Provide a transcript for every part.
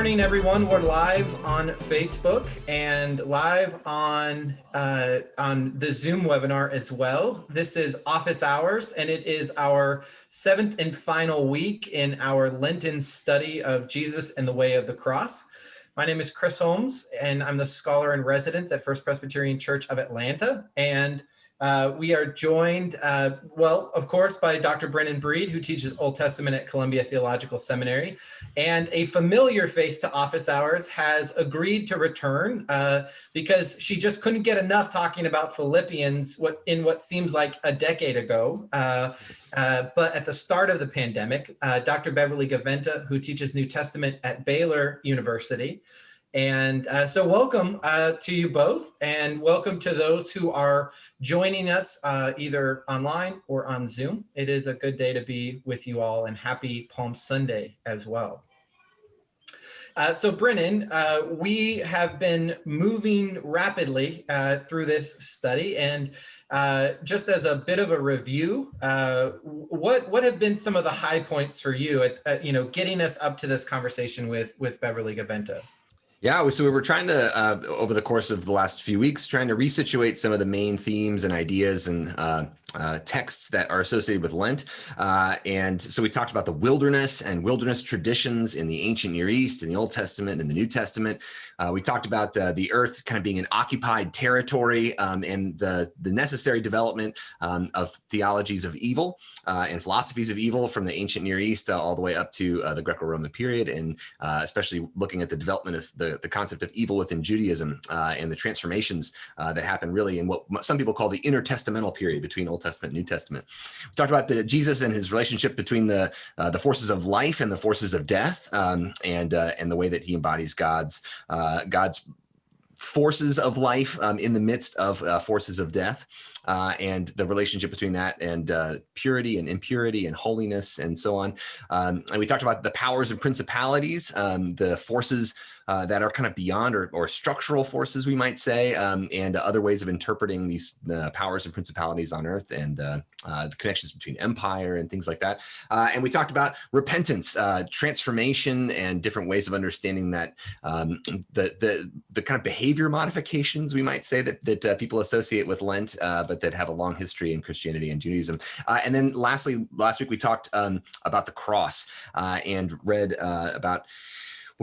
morning, everyone. We're live on Facebook and live on the Zoom webinar as well. This is Office Hours, and it is our 7th and final week in our Lenten study of Jesus and the Way of the Cross. My name is Chris Holmes, and I'm the scholar in residence at First Presbyterian Church of Atlanta. And we are joined, of course, by Dr. Brennan Breed, who teaches Old Testament at Columbia Theological Seminary. And a familiar face to Office Hours has agreed to return because she just couldn't get enough talking about Philippians in what seems like a decade ago. But at the start of the pandemic, Dr. Beverly Gaventa, who teaches New Testament at Baylor University. And so welcome to you both, and welcome to those who are joining us either online or on Zoom. It is a good day to be with you all, and happy Palm Sunday as well. So Brennan, we have been moving rapidly through this study, and just as a bit of a review, what have been some of the high points for you at getting us up to this conversation with Beverly Gaventa? Yeah, so we were trying to, over the course of the last few weeks, trying to resituate some of the main themes and ideas and texts that are associated with Lent. And so we talked about the wilderness and wilderness traditions in the ancient Near East, in the Old Testament and the New Testament. We talked about the earth kind of being an occupied territory and the necessary development of theologies of evil and philosophies of evil from the ancient Near East all the way up to the Greco-Roman period, and especially looking at the development of the concept of evil within Judaism and the transformations that happen really in what some people call the intertestamental period between Old Testament and New Testament. We talked about Jesus and his relationship between the forces of life and the forces of death, and the way that he embodies God's forces of life in the midst of forces of death, and the relationship between that and purity and impurity and holiness and so on. And we talked about the powers and principalities, the forces that are kind of beyond or structural forces, we might say, and other ways of interpreting these powers and principalities on earth, and the connections between empire and things like that. And we talked about repentance, transformation, and different ways of understanding that the kind of behavior modifications, we might say, that people associate with Lent, but that have a long history in Christianity and Judaism. And then lastly, last week we talked about the cross and read about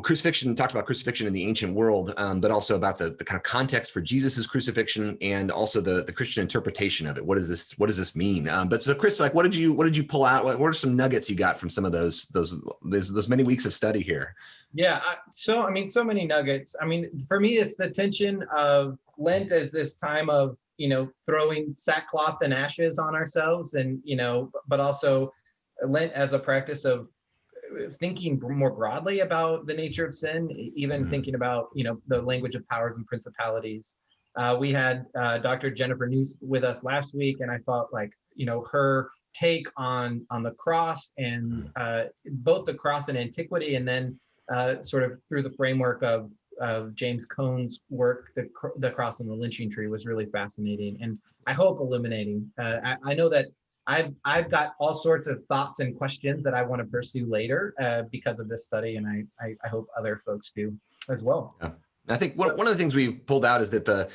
crucifixion, talked about crucifixion in the ancient world, but also about the kind of context for Jesus's crucifixion, and also the Christian interpretation of it. What does this mean? But so, Chris, like, what did you pull out? What are some nuggets you got from some of those many weeks of study here? Yeah, so many nuggets. I mean, for me, it's the tension of Lent as this time of throwing sackcloth and ashes on ourselves, and but also Lent as a practice of thinking more broadly about the nature of sin, even thinking about the language of powers and principalities. We had Dr. Jennifer News with us last week, and I thought her take on the cross, and both the cross and antiquity, and then sort of through the framework of James Cone's work, the cross and the lynching tree, was really fascinating, and I hope illuminating. I know that I've got all sorts of thoughts and questions that I want to pursue later because of this study, and I hope other folks do as well. Yeah. I think one of the things we pulled out is that the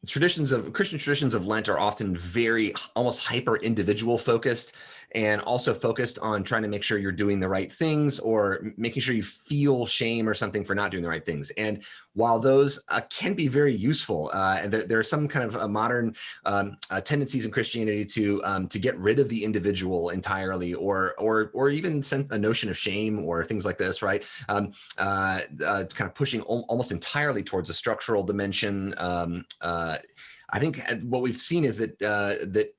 Christian traditions of Lent are often very almost hyper individual focused, and also focused on trying to make sure you're doing the right things, or making sure you feel shame or something for not doing the right things. And while those can be very useful, and there are some kind of modern tendencies in Christianity to get rid of the individual entirely, or even a notion of shame or things like this, right? Kind of pushing almost entirely towards a structural dimension. I think what we've seen is that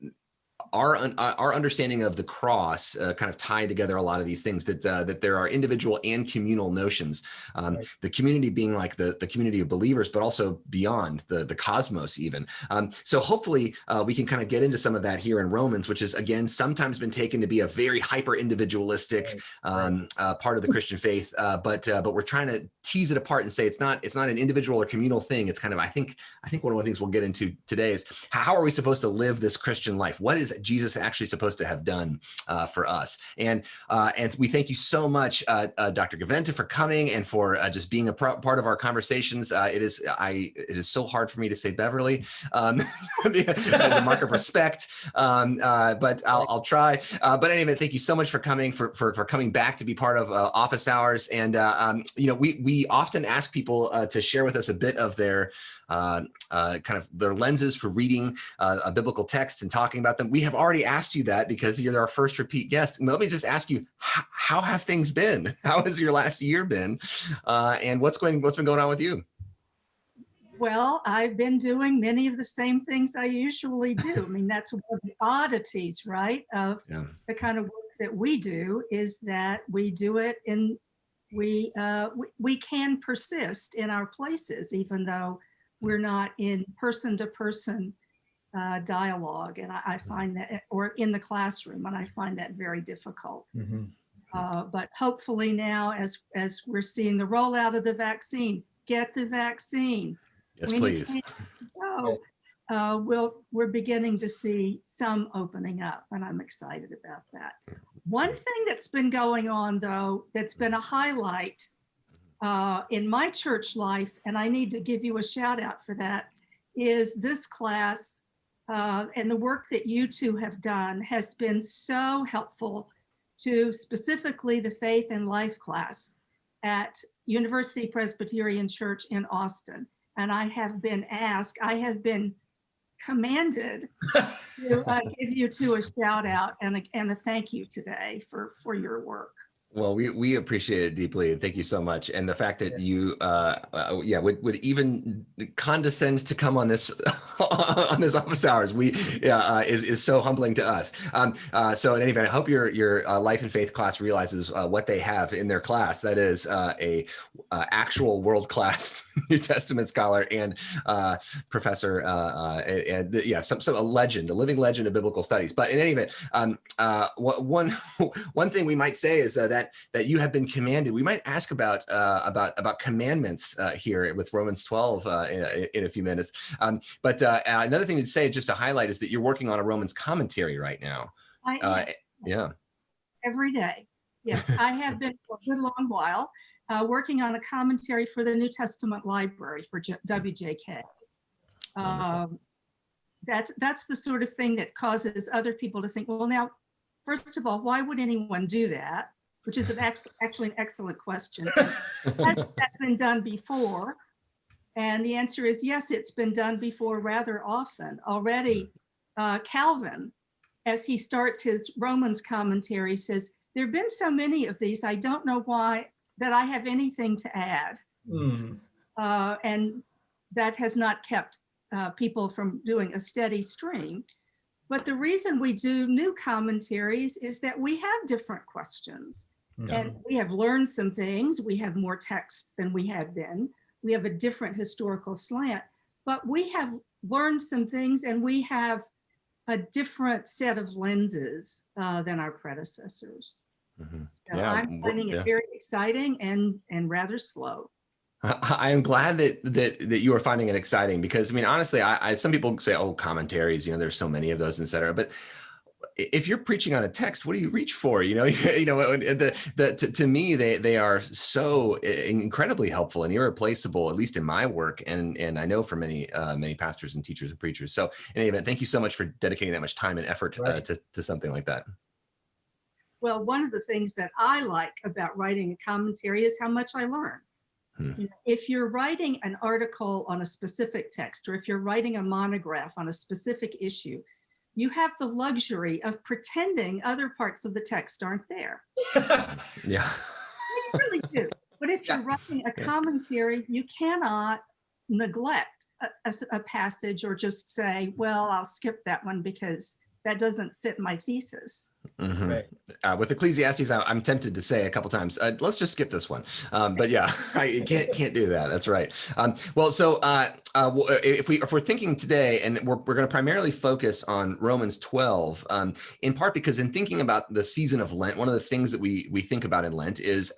our understanding of the cross kind of tie together a lot of these things, that there are individual and communal notions, right. The community being like the community of believers, but also beyond the cosmos even. So hopefully we can kind of get into some of that here in Romans, which is, again, sometimes been taken to be a very hyper individualistic part of the Christian faith, but we're trying to tease it apart and say it's not an individual or communal thing. It's kind of, I think one of the things we'll get into today is how are we supposed to live this Christian life? What is Jesus actually supposed to have done for us. And we thank you so much, Dr. Gaventa, for coming and for just being a part of our conversations. It is so hard for me to say Beverly as a mark of respect, but I'll try. But anyway, thank you so much for coming, for coming back to be part of Office Hours. And we often ask people to share with us a bit of their kind of their lenses for reading a biblical text and talking about them. We have already asked you that because you're our first repeat guest. And let me just ask you, how have things been? How has your last year been? And what's been going on with you? Well, I've been doing many of the same things I usually do. I mean, that's one of the oddities, right, of the kind of work that we do, is that we do it in, we can persist in our places, even though we're not in person-to-person dialogue. And I find that, or in the classroom, and I find that very difficult. But hopefully now, as we're seeing the rollout of the vaccine, get the vaccine. Yes, please. We're beginning to see some opening up, and I'm excited about that. One thing that's been going on, though, that's been a highlight in my church life, and I need to give you a shout out for that, is this class and the work that you two have done has been so helpful to specifically the Faith and Life class at University Presbyterian Church in Austin. And I have been commanded to give you two a shout out and a thank you today for your work. Well, we appreciate it deeply, and thank you so much. And the fact that you, would even condescend to come on this on this Office Hours, is so humbling to us. So in any event, I hope your Life and Faith class realizes what they have in their class. That is a actual world-class New Testament scholar and professor, a legend, a living legend of biblical studies. But in any event, one thing we might say is that you have been commanded. We might ask about commandments here with Romans 12 in a few minutes. But another thing to say, just to highlight, is that you're working on a Romans commentary right now. Every day. Yes, I have been for a good long while working on a commentary for the New Testament Library for WJK. That's the sort of thing that causes other people to think, well, now, first of all, why would anyone do that? Which is actually an excellent question. Has that been done before? And the answer is yes, it's been done before rather often. Already, Calvin, as he starts his Romans commentary, says, there have been so many of these, I don't know why that I have anything to add. And that has not kept people from doing a steady stream. But the reason we do new commentaries is that we have different questions. And we have learned some things. We have more texts than we had then. We have a different historical slant, but we have learned some things, and we have a different set of lenses than our predecessors. So I'm finding it very exciting and rather slow. I am glad that you are finding it exciting, because I mean, honestly, some people say, oh, commentaries, there's so many of those, et cetera. But if you're preaching on a text, what do you reach for? To me, they are so incredibly helpful and irreplaceable, at least in my work, and I know for many pastors and teachers and preachers. So in any event, thank you so much for dedicating that much time and effort to something like that. Well, one of the things that I like about writing a commentary is how much I learn. If you're writing an article on a specific text, or if you're writing a monograph on a specific issue, you have the luxury of pretending other parts of the text aren't there. You really do. But if you're writing a commentary, you cannot neglect a passage or just say, well, I'll skip that one because that doesn't fit my thesis. With Ecclesiastes, I'm tempted to say a couple times, let's just skip this one. But yeah, I can't do that. That's right. Well, so Well, if we're thinking today, and we're going to primarily focus on Romans 12, in part because in thinking about the season of Lent, one of the things that we think about in Lent is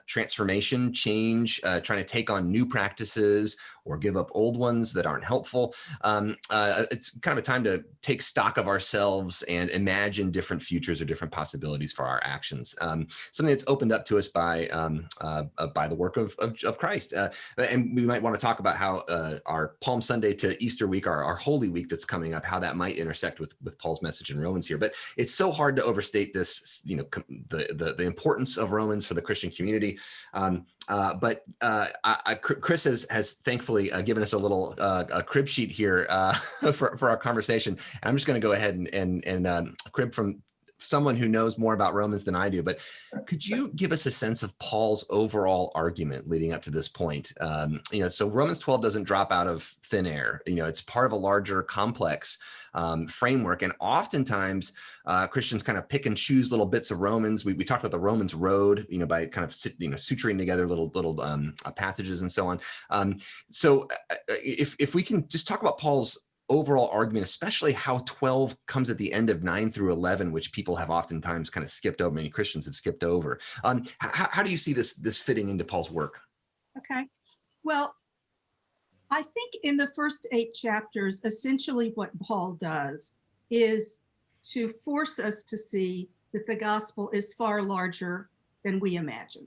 transformation, change, trying to take on new practices or give up old ones that aren't helpful. It's kind of a time to take stock of ourselves and imagine different futures or different possibilities for our actions. Something that's opened up to us by the work of Christ. And we might want to talk about how our Palm Sunday to Easter week, our Holy Week that's coming up, how that might intersect with Paul's message in Romans here. But it's so hard to overstate this, the importance of Romans for the Christian community. Chris has thankfully given us a little crib sheet here for our conversation. And I'm just going to go ahead and crib from someone who knows more about Romans than I do, but could you give us a sense of Paul's overall argument leading up to this point? So Romans 12 doesn't drop out of thin air. It's part of a larger, complex framework. And oftentimes Christians kind of pick and choose little bits of Romans. We talked about the Romans road, by kind of suturing together little passages and so on. So if we can just talk about Paul's overall argument, especially how 12 comes at the end of 9 through 11, which people have oftentimes kind of skipped over, many Christians have skipped over. How do you see this fitting into Paul's work? Okay. Well, I think in the first 8 chapters, essentially what Paul does is to force us to see that the gospel is far larger than we imagine.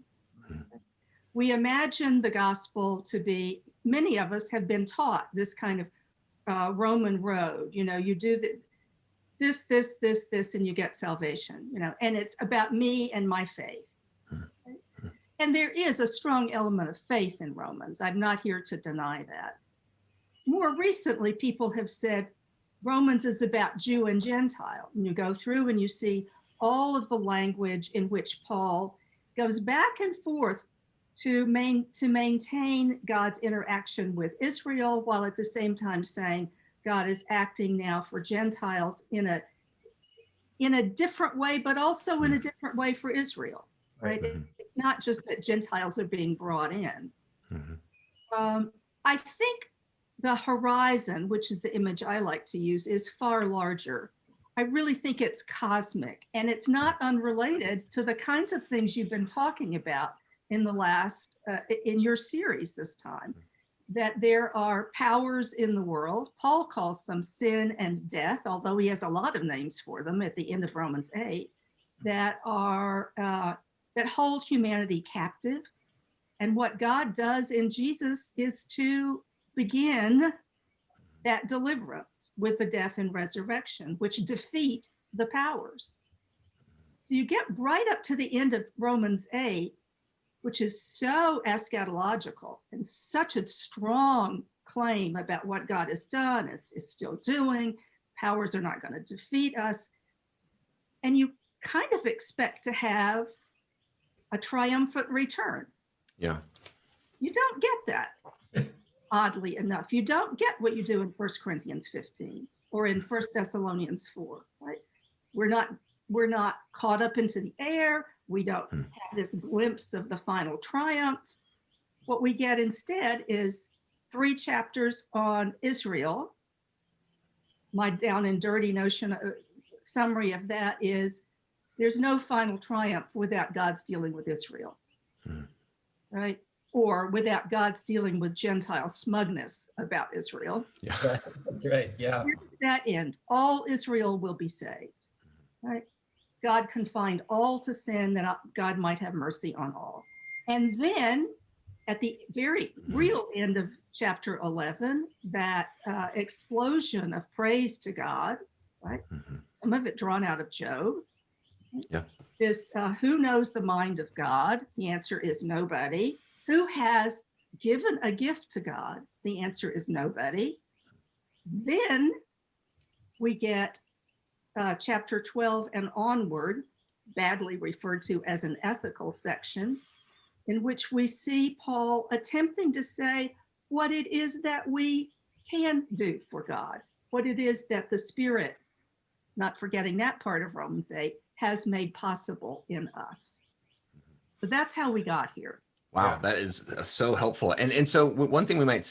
Mm-hmm. We imagine the gospel to be, many of us have been taught this kind of Roman road, you do this, and you get salvation, and it's about me and my faith. Mm-hmm. And there is a strong element of faith in Romans. I'm not here to deny that. More recently, people have said Romans is about Jew and Gentile. And you go through and you see all of the language in which Paul goes back and forth to maintain God's interaction with Israel, while at the same time saying God is acting now for Gentiles in a different way, but also in a different way for Israel, right? Mm-hmm. It's not just that Gentiles are being brought in. Mm-hmm. I think the horizon, which is the image I like to use, is far larger. I really think it's cosmic, and it's not unrelated to the kinds of things you've been talking about in the last, in your series this time, that there are powers in the world. Paul calls them sin and death, although he has a lot of names for them at the end of Romans 8, that hold humanity captive. And what God does in Jesus is to begin that deliverance with the death and resurrection, which defeat the powers. So you get right up to the end of Romans 8, which is so eschatological and such a strong claim about what God has done, is still doing, powers are not going to defeat us. And you kind of expect to have a triumphant return. Yeah. You don't get that, oddly enough. You don't get what you do in 1 Corinthians 15 or in 1 Thessalonians 4, right? We're not caught up into the air. We don't have this glimpse of the final triumph. What we get instead is 3 chapters on Israel. My down and dirty summary of that is there's no final triumph without God's dealing with Israel, right? Or without God's dealing with Gentile smugness about Israel. Yeah, that's right. Yeah. Where does that end? All Israel will be saved, right? God confined all to sin that God might have mercy on all. And then at the very real end of chapter 11, that explosion of praise to God, right? Mm-hmm. Some of it drawn out of Job. Yeah. This, who knows the mind of God? The answer is nobody. Who has given a gift to God? The answer is nobody. Then we get chapter 12 and onward, badly referred to as an ethical section, in which we see Paul attempting to say what it is that we can do for God, what it is that the Spirit, not forgetting that part of Romans 8, has made possible in us. So that's how we got here. Wow, that is so helpful. And so one thing we might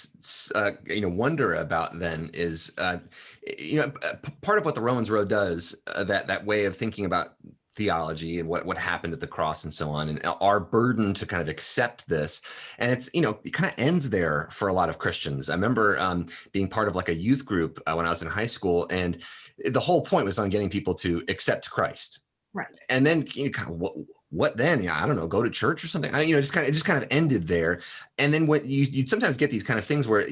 wonder about then is part of what the Romans Road does, that way of thinking about theology and what happened at the cross and so on, and our burden to kind of accept this. And it's, it kind of ends there for a lot of Christians. I remember being part of like a youth group when I was in high school, and the whole point was on getting people to accept Christ. Right. And then kind of what then? Yeah, I don't know, go to church or something. It just kind of ended there. And then what you'd sometimes get these kind of things where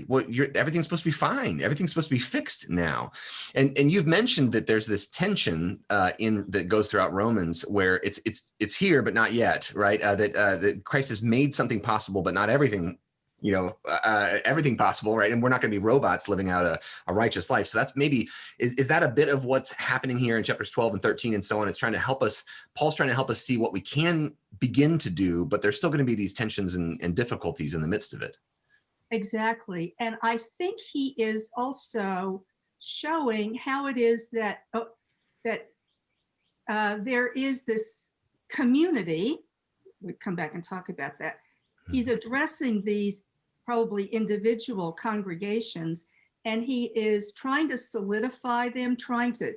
everything's supposed to be fine. Everything's supposed to be fixed now. And you've mentioned that there's this tension that goes throughout Romans where it's here, but not yet, right? That Christ has made something possible, but not everything everything possible, right? And we're not going to be robots living out a righteous life. So that's maybe, is that a bit of what's happening here in chapters 12 and 13 and so on? It's trying to help us, Paul's trying to help us see what we can begin to do, but there's still going to be these tensions and difficulties in the midst of it. Exactly. And I think he is also showing how it is that there is this community. We'll come back and talk about that. He's addressing these probably individual congregations, and he is trying to solidify them, trying to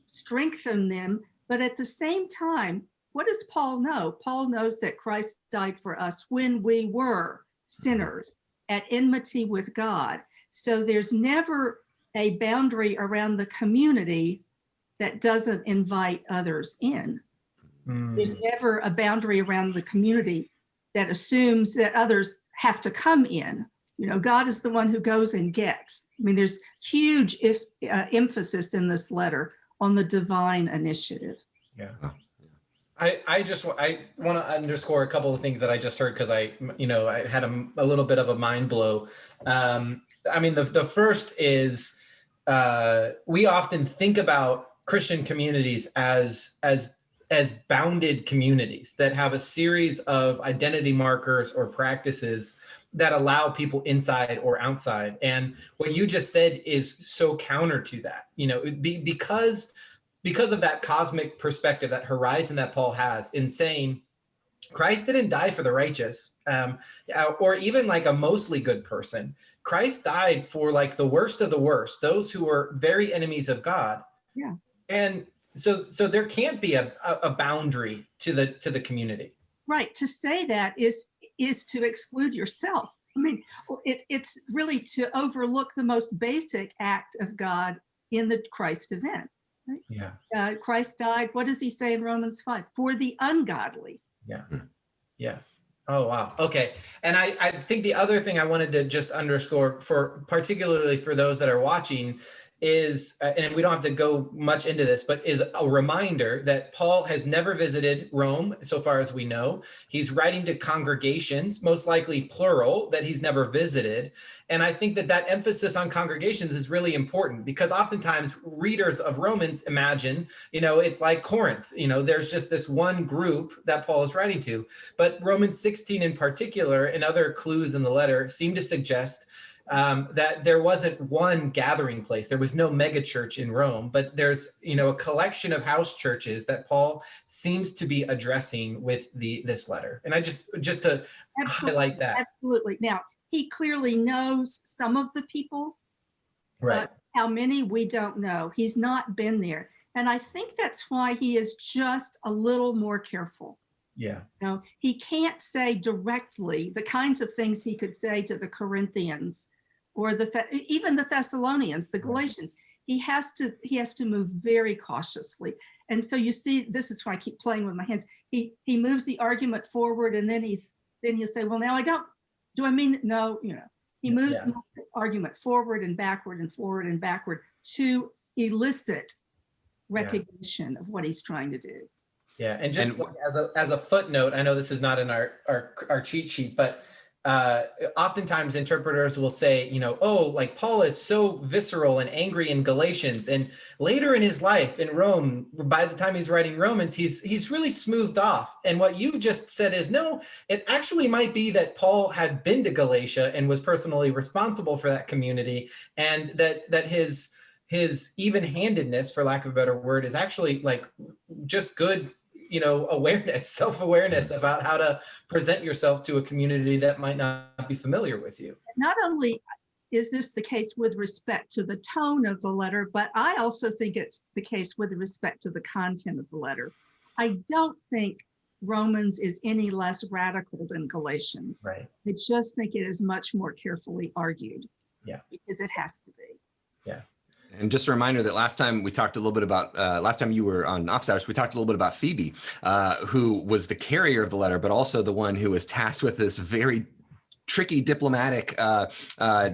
strengthen them. But at the same time, what does Paul know? Paul knows that Christ died for us when we were sinners at enmity with God. So there's never a boundary around the community that doesn't invite others in. There's never a boundary around the community that assumes that others have to come in. God is the one who goes and gets. I mean, there's huge emphasis in this letter on the divine initiative. Yeah. I want to underscore a couple of things that I just heard, because I had a little bit of a mind blow. The first is we often think about Christian communities as bounded communities that have a series of identity markers or practices that allow people inside or outside. And what you just said is so counter to that, because of that cosmic perspective, that horizon that Paul has in saying Christ didn't die for the righteous, or even like a mostly good person. Christ died for like the worst of the worst, those who were very enemies of God. Yeah. And so there can't be a boundary to the community. Right. To say that is to exclude yourself. I mean, it's really to overlook the most basic act of God in the Christ event. Right? Yeah. Christ died. What does he say in Romans 5? For the ungodly. Yeah. Yeah. Oh, wow. Okay. And I think the other thing I wanted to just underscore, particularly for those that are watching, is, and we don't have to go much into this, but is a reminder that Paul has never visited Rome, so far as we know. He's writing to congregations, most likely plural, that he's never visited. And I think that emphasis on congregations is really important, because oftentimes readers of Romans imagine, it's like Corinth, there's just this one group that Paul is writing to. But Romans 16 in particular, and other clues in the letter, seem to suggest that there wasn't one gathering place. There was no mega church in Rome, but there's, a collection of house churches that Paul seems to be addressing with this letter. And I just to highlight that. Absolutely. Now, he clearly knows some of the people, right? How many, we don't know. He's not been there. And I think that's why he is just a little more careful. Yeah. He can't say directly the kinds of things he could say to the Corinthians or even the Thessalonians, the Galatians. He has to move very cautiously. And so you see, this is why I keep playing with my hands. He moves the argument forward, and then he'll say, well, now do I mean, no, he moves the argument forward and backward and forward and backward to elicit recognition of what he's trying to do. Yeah, and just as a footnote, I know this is not in our cheat sheet, but oftentimes interpreters will say, like Paul is so visceral and angry in Galatians, and later in his life in Rome, by the time he's writing Romans, he's really smoothed off. And what you just said is, no, it actually might be that Paul had been to Galatia and was personally responsible for that community, and that his even-handedness, for lack of a better word, is actually like just good awareness, self-awareness about how to present yourself to a community that might not be familiar with you. Not only is this the case with respect to the tone of the letter, but I also think it's the case with respect to the content of the letter. I don't think Romans is any less radical than Galatians. Right. I just think it is much more carefully argued. Yeah. Because it has to be. Yeah. And just a reminder that last time we talked a little bit about, last time you were on Office Hours, we talked a little bit about Phoebe, who was the carrier of the letter, but also the one who was tasked with this very tricky diplomatic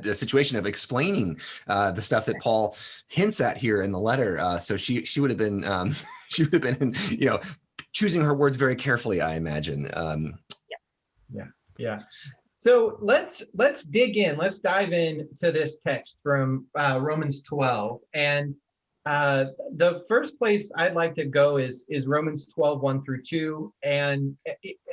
situation of explaining the stuff that Paul hints at here in the letter. So she would have been, choosing her words very carefully, I imagine. Yeah. So let's dig in. Let's dive into this text from Romans 12. And the first place I'd like to go is Romans 12, 1-2. And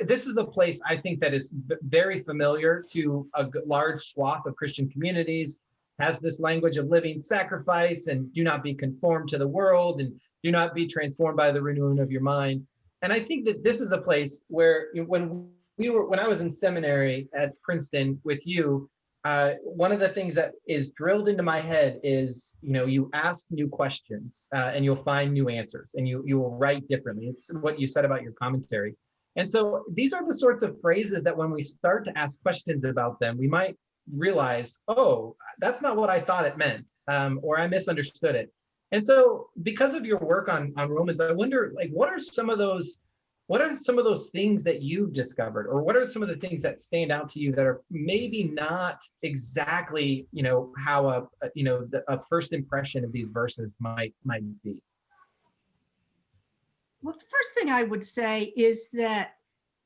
this is the place I think that is very familiar to a large swath of Christian communities, has this language of living sacrifice and do not be conformed to the world and do not be transformed by the renewing of your mind. And I think that this is a place where when I was in seminary at Princeton with you, one of the things that is drilled into my head is, you ask new questions and you'll find new answers, and you will write differently. It's what you said about your commentary. And so these are the sorts of phrases that when we start to ask questions about them, we might realize, oh, that's not what I thought it meant, or I misunderstood it. And so because of your work on Romans, I wonder, what are some of those things that you've discovered, or what are some of the things that stand out to you that are maybe not exactly, how a first impression of these verses might be? Well, the first thing I would say is that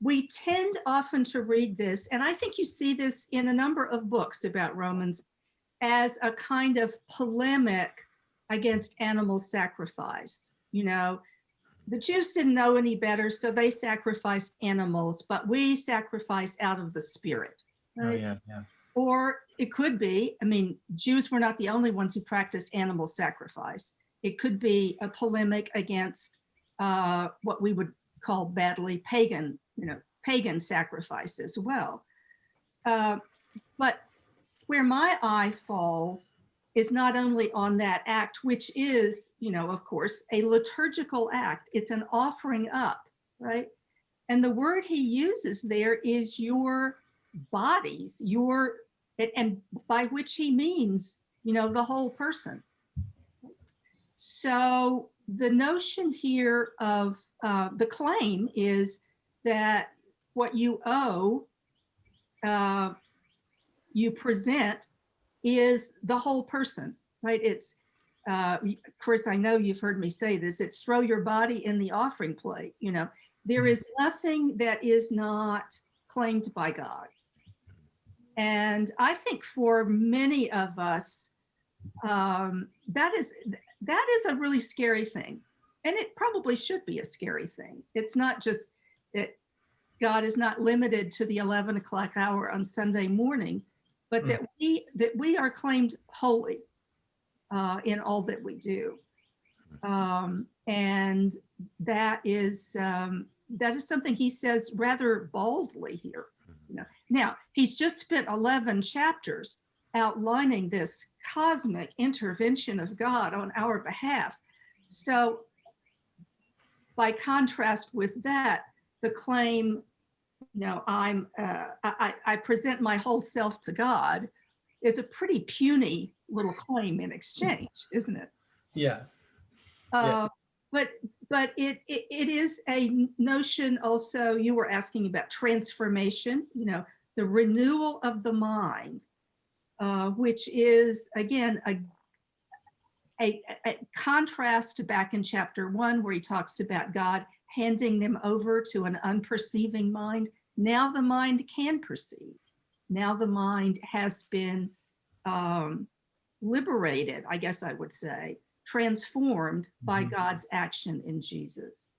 we tend often to read this, and I think you see this in a number of books about Romans, as a kind of polemic against animal sacrifice. The Jews didn't know any better, so they sacrificed animals, but we sacrifice out of the Spirit. Right? Oh, yeah. Or it could be, Jews were not the only ones who practiced animal sacrifice. It could be a polemic against what we would call badly pagan sacrifice as well. But where my eye falls is not only on that act, which is, of course, a liturgical act. It's an offering up, right? And the word he uses there is your bodies, and by which he means, the whole person. So the notion here of the claim is that what you owe, you present, is the whole person, right? It's, of course, I know you've heard me say this, it's throw your body in the offering plate. There is nothing that is not claimed by God. And I think for many of us, that is a really scary thing. And it probably should be a scary thing. It's not just that God is not limited to the 11 o'clock hour on Sunday morning, but that we are claimed holy in all that we do, and that is something he says rather boldly here. Now he's just spent 11 chapters outlining this cosmic intervention of God on our behalf. So, by contrast with that, the claim, I present my whole self to God, is a pretty puny little claim in exchange, isn't it? Yeah. But it is a notion also. You were asking about transformation, the renewal of the mind, which is again a contrast to back in chapter 1, where he talks about God handing them over to an unperceiving mind. Now the mind can perceive. Now the mind has been liberated, I guess I would say, transformed by God's action in Jesus.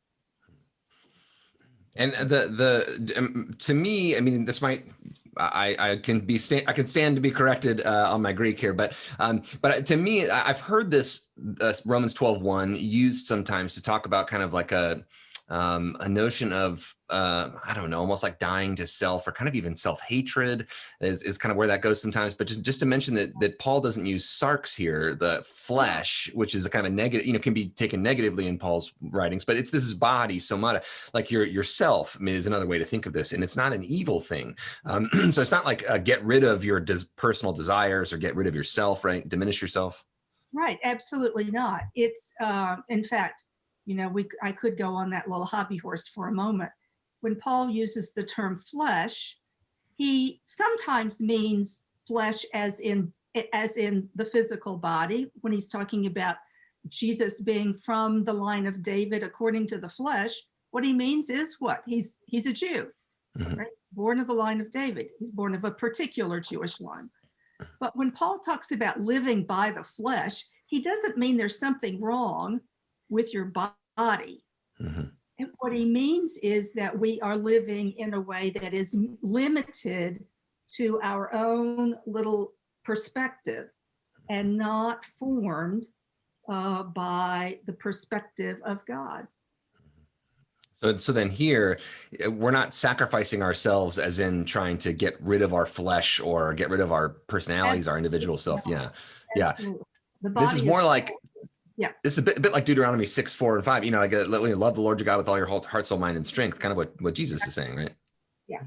And to me, this might, I can stand to be corrected on my Greek here, but to me, I've heard this Romans 12:1 used sometimes to talk about kind of like a notion of, I don't know, almost like dying to self, or kind of even self-hatred is kind of where that goes sometimes. But just to mention that Paul doesn't use sarx here, the flesh, which is a kind of a negative, can be taken negatively in Paul's writings, but this is body, somata, like yourself is another way to think of this. And it's not an evil thing. So it's not like get rid of your personal desires or get rid of yourself, right? Diminish yourself. Right, absolutely not. It's, in fact, I could go on that little hobby horse for a moment. When Paul uses the term flesh, he sometimes means flesh as in the physical body. When he's talking about Jesus being from the line of David according to the flesh, what he means is what? He's a Jew, right? Born of the line of David. He's born of a particular Jewish line. But when Paul talks about living by the flesh, he doesn't mean there's something wrong with your body. And what he means is that we are living in a way that is limited to our own little perspective and not formed by the perspective of God. So then here, we're not sacrificing ourselves as in trying to get rid of our flesh or get rid of our personalities, our individual self. Yeah. This is more like, this is a bit like Deuteronomy 6, 4, and 5. Like love the Lord your God with all your heart, soul, mind, and strength. Kind of what Jesus is saying, right? Yeah.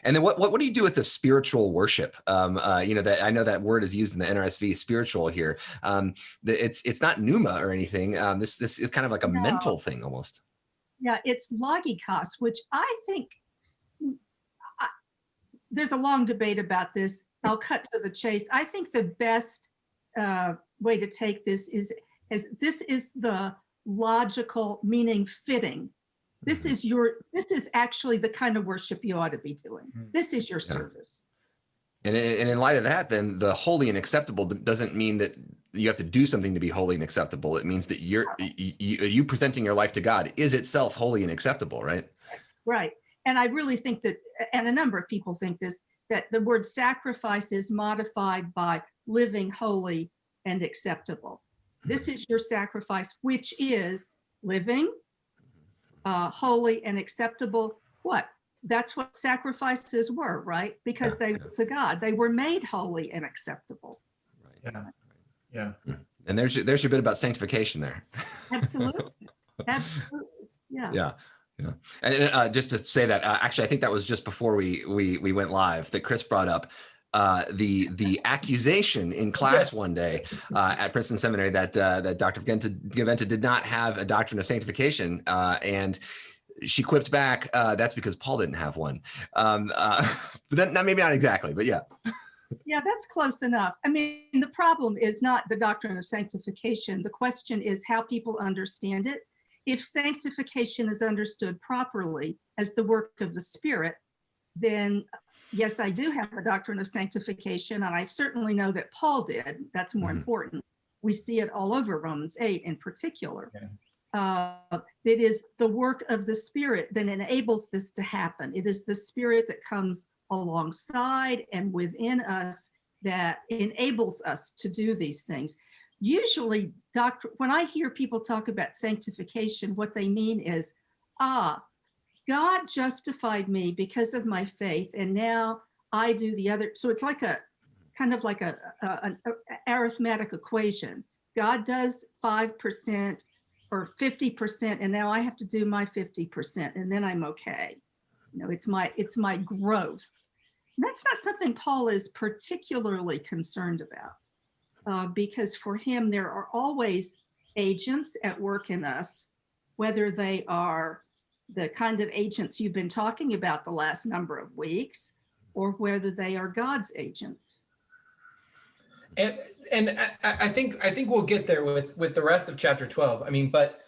And then what do you do with the spiritual worship? That I know that word is used in the NRSV, spiritual here. It's not pneuma or anything. This is kind of like a mental thing almost. Yeah, it's logikos, which I think there's a long debate about this. I'll cut to the chase. I think the best way to take this is this is the logical, meaning fitting. This is actually the kind of worship you ought to be doing. This is your service. And in light of that, then the holy and acceptable doesn't mean that you have to do something to be holy and acceptable. It means that you presenting your life to God is itself holy and acceptable, right? Yes, right. And I really think that, and a number of people think this, that the word sacrifice is modified by living holy and acceptable. This is your sacrifice, which is living holy and acceptable. What? That's what sacrifices were, right? Because they were to God. They were made holy and acceptable. Right. Yeah. And there's your bit about sanctification there. Absolutely. Yeah. And just to say that, actually, I think that was just before we went live that Chris brought up the accusation in class one day at Princeton Seminary that Dr. Gaventa did not have a doctrine of sanctification, and she quipped back, that's because Paul didn't have one. But then, maybe not exactly, but yeah. Yeah, that's close enough. I mean, the problem is not the doctrine of sanctification. The question is how people understand it. If sanctification is understood properly as the work of the Spirit, then yes, I do have a doctrine of sanctification, and I certainly know that Paul did. That's more important. We see it all over Romans 8 in particular. It is the work of the Spirit that enables this to happen. It is the Spirit that comes alongside and within us that enables us to do these things. Usually, when I hear people talk about sanctification, what they mean is, God justified me because of my faith, and now I do the other. So it's like a kind of like an arithmetic equation. God does 5% or 50%, and now I have to do my 50%, and then I'm okay. It's my growth. And that's not something Paul is particularly concerned about, because for him, there are always agents at work in us, whether they are the kind of agents you've been talking about the last number of weeks, or whether they are God's agents. And I think we'll get there with the rest of chapter 12. I mean, but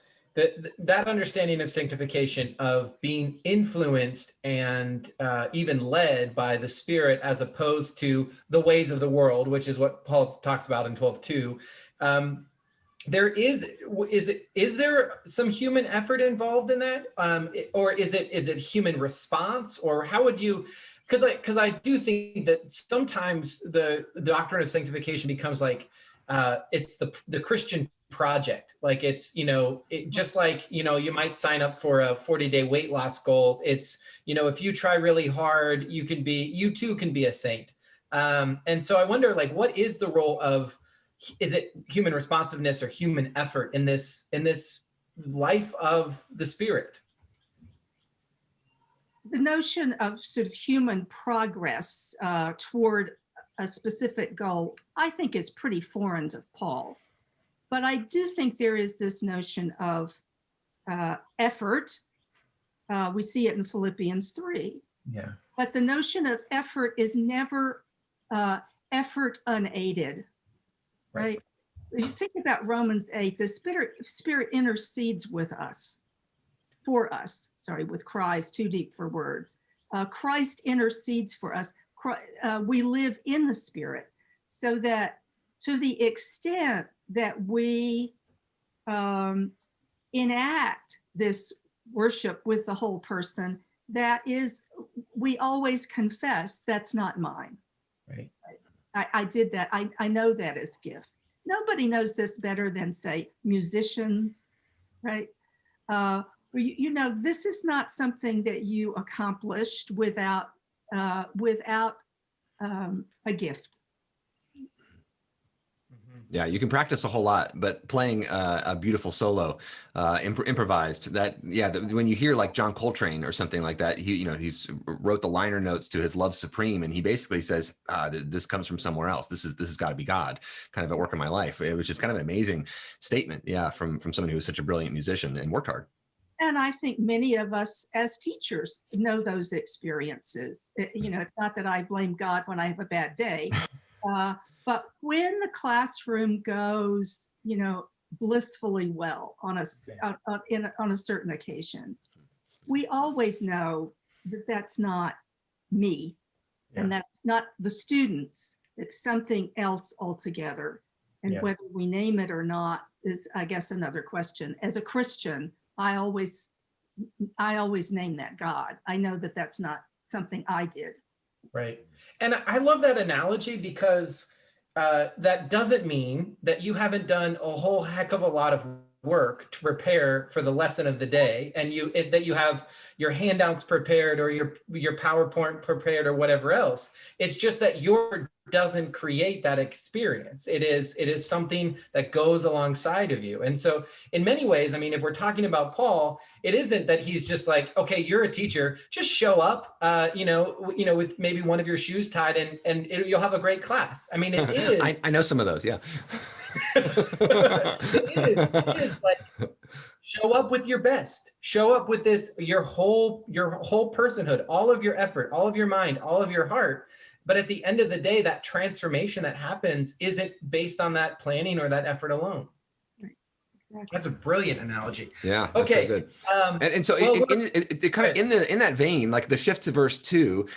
that understanding of sanctification, of being influenced and even led by the Spirit, as opposed to the ways of the world, which is what Paul talks about in 12:2. Is there some human effort involved in that, or is it human response, or how would you? Because I do think that sometimes the doctrine of sanctification becomes like it's the Christian project. Like it's, just like, you might sign up for a 40-day weight loss goal. It's, if you try really hard, you too can be a saint. And so I wonder, like, what is the role of, is it human responsiveness or human effort in this life of the Spirit? The notion of sort of human progress toward a specific goal, I think, is pretty foreign to Paul. But I do think there is this notion of effort. We see it in Philippians 3. Yeah. But the notion of effort is never effort unaided, right? You think about Romans 8, the Spirit intercedes with us, with cries too deep for words. Christ intercedes for us. We live in the Spirit, so that to the extent that we enact this worship with the whole person, that is, we always confess, that's not mine. Right. I did that. I know that is gift. Nobody knows this better than, say, musicians, right? This is not something that you accomplished without a gift. Yeah, you can practice a whole lot, but playing a beautiful solo, improvised, when you hear like John Coltrane or something like that, he's wrote the liner notes to his Love Supreme, and he basically says, this comes from somewhere else. This has got to be God, kind of at work in my life, which is kind of an amazing statement. Yeah, from someone who is such a brilliant musician and worked hard. And I think many of us as teachers know those experiences. It's not that I blame God when I have a bad day. But when the classroom goes, blissfully well on a certain occasion, we always know that that's not me, and that's not the students. It's something else altogether. And whether we name it or not is, I guess, another question. As a Christian, I always name that God. I know that that's not something I did. Right. And I love that analogy, because that doesn't mean that you haven't done a whole heck of a lot of work to prepare for the lesson of the day, and that you have your handouts prepared or your PowerPoint prepared or whatever else. It's just that your doesn't create that experience. It is something that goes alongside of you. And so in many ways, I mean, if we're talking about Paul, it isn't that he's just like, okay, you're a teacher, just show up, with maybe one of your shoes tied, and you'll have a great class. I mean, it is. I know some of those. Yeah. It is like, show up with your best, show up with your whole personhood, all of your effort, all of your mind, all of your heart. But at the end of the day, that transformation that happens isn't based on that planning or that effort alone. Right. Exactly. That's a brilliant analogy. Yeah. That's okay. So good. And so it kind of in that vein, like the shift to verse 2,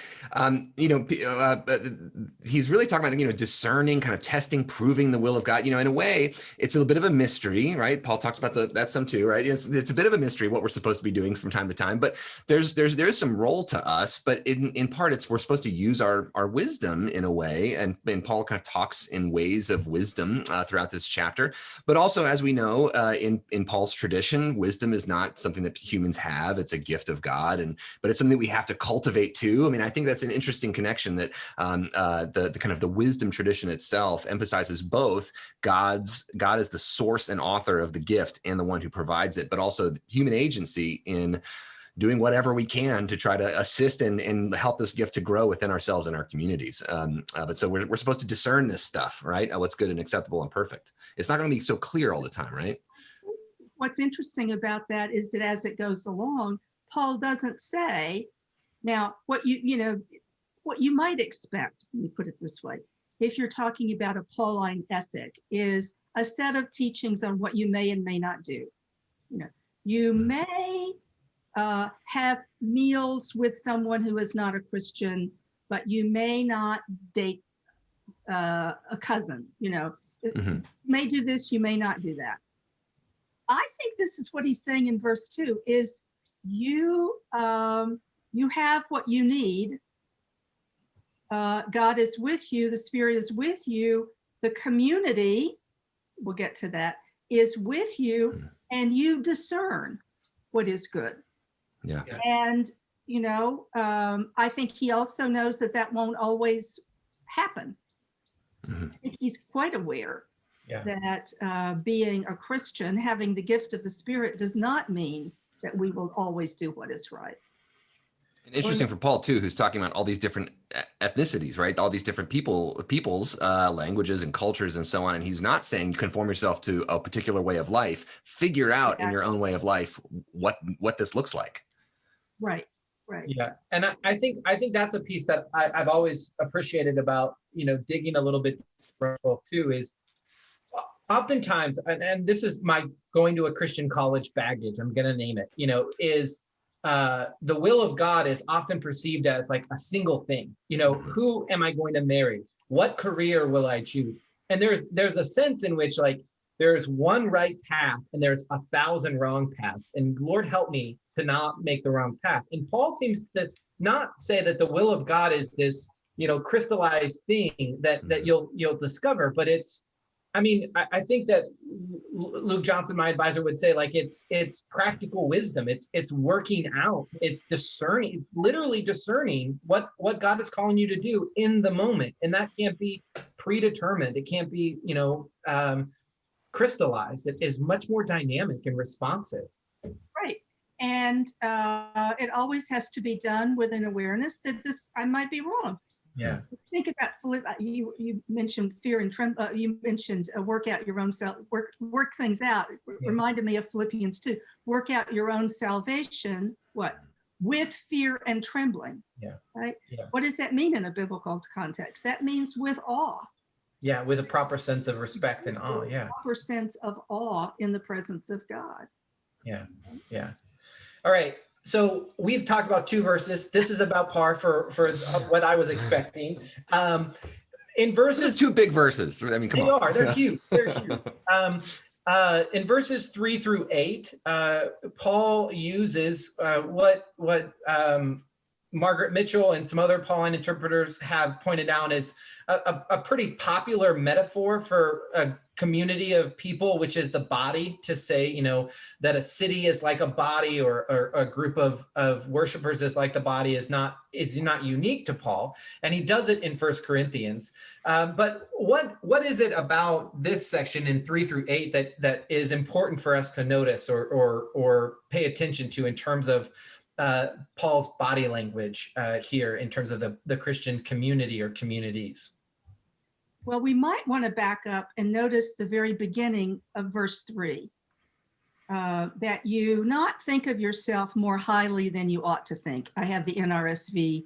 he's really talking about, discerning, kind of testing, proving the will of God. In a way, it's a bit of a mystery, right? Paul talks about that some too, right? It's a bit of a mystery what we're supposed to be doing from time to time, but there's some role to us, but in part, we're supposed to use our wisdom in a way. And Paul kind of talks in ways of wisdom throughout this chapter. But also, as we know, in Paul's tradition, wisdom is not something that humans have. It's a gift of God, but it's something that we have to cultivate too. I mean, I think that's an interesting connection that the kind of the wisdom tradition itself emphasizes both God is the source and author of the gift and the one who provides it, but also human agency in doing whatever we can to try to assist and help this gift to grow within ourselves and our communities. But so we're supposed to discern this stuff, right? What's good and acceptable and perfect. It's not going to be so clear all the time, right? What's interesting about that is that as it goes along, Paul doesn't say, now what you might expect, let me put it this way, if you're talking about a Pauline ethic, is a set of teachings on what you may and may not do. You may have meals with someone who is not a Christian, but you may not date a cousin. You may do this, you may not do that. I think this is what he's saying in verse 2 is you have what you need. God is with you. The Spirit is with you. The community, we'll get to that, is with you, and you discern what is good. Yeah. And, I think he also knows that that won't always happen. I think he's quite aware that being a Christian, having the gift of the Spirit, does not mean that we will always do what is right. And interesting for Paul too, who's talking about all these different ethnicities, right? All these different people's languages and cultures and so on. And he's not saying you conform yourself to a particular way of life. Figure out in your own way of life what this looks like. Right. Right. Yeah. And I think that's a piece that I've always appreciated about, digging a little bit too, is oftentimes, and this is my going to a Christian college baggage, I'm going to name it, is the will of God is often perceived as like a single thing. Who am I going to marry? What career will I choose? And there's a sense in which like there's one right path and there's 1,000 wrong paths. And Lord help me to not make the wrong path. And Paul seems to not say that the will of God is this, crystallized thing that you'll discover, but it's, I think that Luke Johnson, my advisor, would say like it's practical wisdom. It's working out. It's discerning. It's literally discerning what God is calling you to do in the moment, and that can't be predetermined. It can't be crystallized. It is much more dynamic and responsive. Right, and it always has to be done with an awareness that I might be wrong. Yeah. Think about you mentioned fear and tremble. You mentioned work out your own self, work things out. Reminded me of Philippians 2. Work out your own salvation. What? With fear and trembling. Yeah. Right. Yeah. What does that mean in a biblical context? That means with awe. Yeah, with a proper sense of respect and awe. Yeah. Proper sense of awe in the presence of God. Yeah. Yeah. All right. So we've talked about 2 verses. This is about par for what I was expecting. In verses, 2 big verses. Come on. They're huge. They're huge. In verses 3 through 8, Paul uses what Margaret Mitchell and some other Pauline interpreters have pointed out as a pretty popular metaphor for a community of people, which is the body, to say, that a city is like a body, or a group of worshipers is like the body, is not unique to Paul. And he does it in 1 Corinthians. But what is it about this section in 3 through 8 that is important for us to notice or pay attention to in terms of Paul's body language here in terms of the Christian community or communities? Well, we might want to back up and notice the very beginning of verse 3, that you not think of yourself more highly than you ought to think. I have the NRSV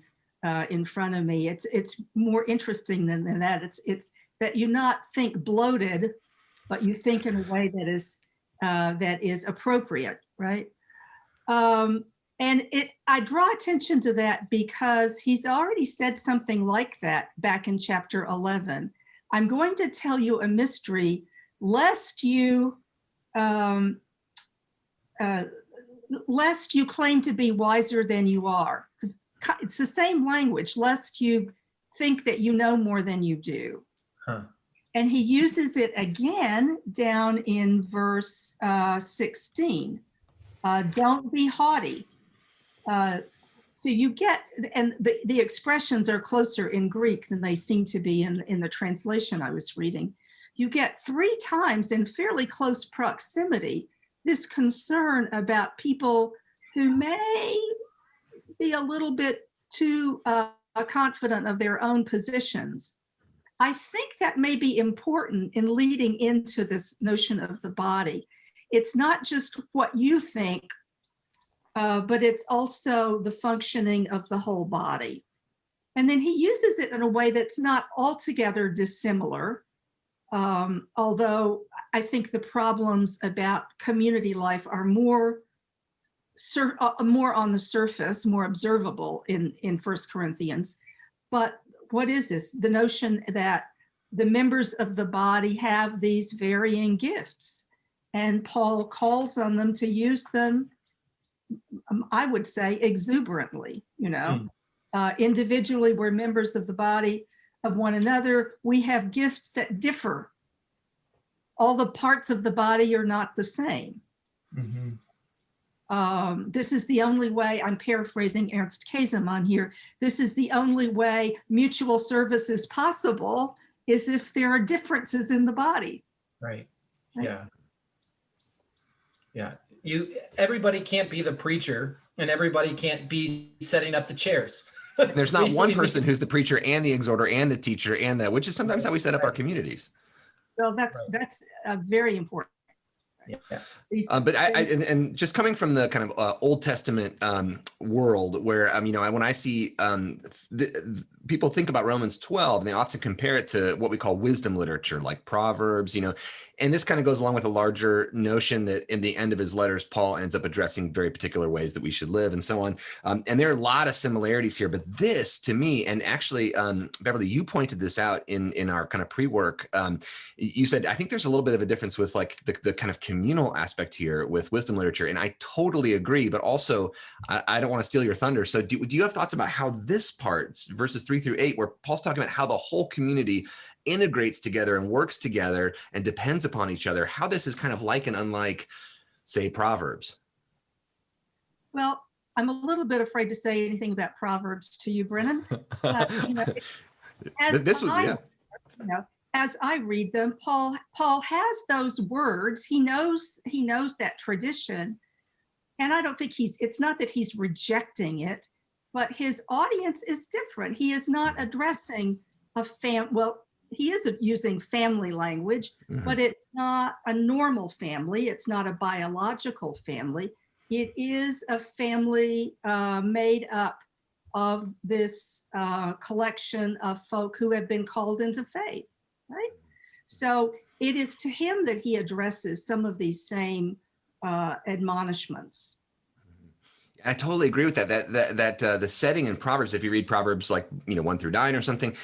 in front of me. It's more interesting than that. It's that you not think bloated, but you think in a way that is appropriate, right? And I draw attention to that because he's already said something like that back in chapter 11. I'm going to tell you a mystery, lest you claim to be wiser than you are. It's the same language, lest you think that you know more than you do. Huh. And he uses it again down in verse 16. Don't be haughty. So you get, and the expressions are closer in Greek than they seem to be in the translation I was reading. You get 3 times in fairly close proximity this concern about people who may be a little bit too confident of their own positions. I think that may be important in leading into this notion of the body. It's not just what you think, but it's also the functioning of the whole body. And then he uses it in a way that's not altogether dissimilar, although I think the problems about community life are more on the surface, more observable in 1 Corinthians. But what is this? The notion that the members of the body have these varying gifts, and Paul calls on them to use them, I would say, exuberantly. Individually, we're members of the body of one another. We have gifts that differ all the parts of the body are not the same. This is the only way, I'm paraphrasing Ernst Käsemann here, this is the only way mutual service is possible is if there are differences in the body. Right. Yeah. Yeah. Everybody can't be the preacher and everybody can't be setting up the chairs. There's not one person who's the preacher and the exhorter and the teacher and that, which is sometimes how we set up our communities. Well, that's very important. Yeah. But and just coming from the kind of Old Testament world, where when I see people think about Romans 12, and they often compare it to what we call wisdom literature, like Proverbs, and this kind of goes along with a larger notion that in the end of his letters, Paul ends up addressing very particular ways that we should live and so on. And there are a lot of similarities here, but this to me, and actually, Beverly, you pointed this out in our kind of pre-work. You said, I think there's a little bit of a difference with like the kind of communal aspect here with wisdom literature. And I totally agree, but also I don't want to steal your thunder. So do you have thoughts about how this part, verses 3-8, where Paul's talking about how the whole community integrates together and works together and depends upon each other, how this is kind of like and unlike, say, Proverbs? Well, I'm a little bit afraid to say anything about Proverbs to you, Brennan. As I read them, Paul has those words. He knows that tradition, and I don't think it's not that he's rejecting it, but his audience is different. He is not addressing he is using family language, but it's not a normal family. It's not a biological family. It is a family made up of this collection of folk who have been called into faith, right? So it is to him that he addresses some of these same admonishments. I totally agree with that. The setting in Proverbs, if you read Proverbs like 1-9 or something,